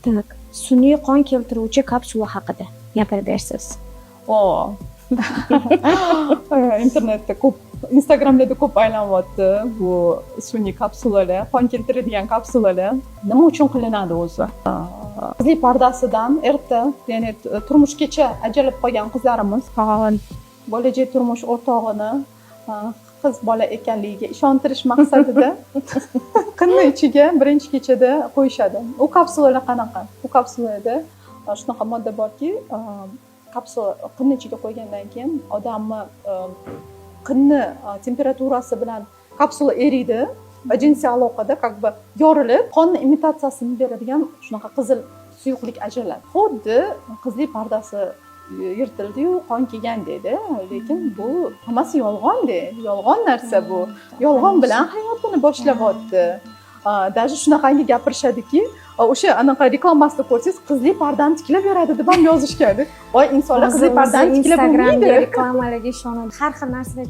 Tak, sun'iy qon keltiruvchi kapsula haqida gapirib bersiz. Internetda ko'p, Instagramda ko'p aylanyapti bu sun'iy kapsulalar, qon keltiradigan kapsulalar. Nima uchun qilinadi o'zi? Qizlik pardasidan erta, ya'ni turmushgacha ajralib qolgan qizlarimiz bo'lajak turmush o'rtog'ini qiz bola ekanligiga ishontirish maqsadida qinni ichiga birinchi kechada qo'yishadi. U kapsulalar qanaqa? U kapsulada shunaqa modda borki, kapsula qinni ichiga qo'ygandan keyin odamni qinni temperaturasi bilan kapsula eriydi va jinsiy aloqada как бы yorilib, qonni imitatsiyasini beradigan shunaqa qizil suyuqlik ajraladi. Xuddi qizlik pardasi yirtildi-yu, qon kelgan dedi, lekin bu hammasi yolg'on-da. Yolg'on narsa bu. Yolg'on bilan hayotini boshlayapti. Даже shunaqangi gapirishadiki, o'sha anaqa reklamasida ko'rsangiz, qizlik pardani tiklab beradi deb ham yozishgan. Voy, insonlar qizlik pardani tiklab bo'lmaydi. Instagramda reklamalarga ishonadi. Har xil narsalar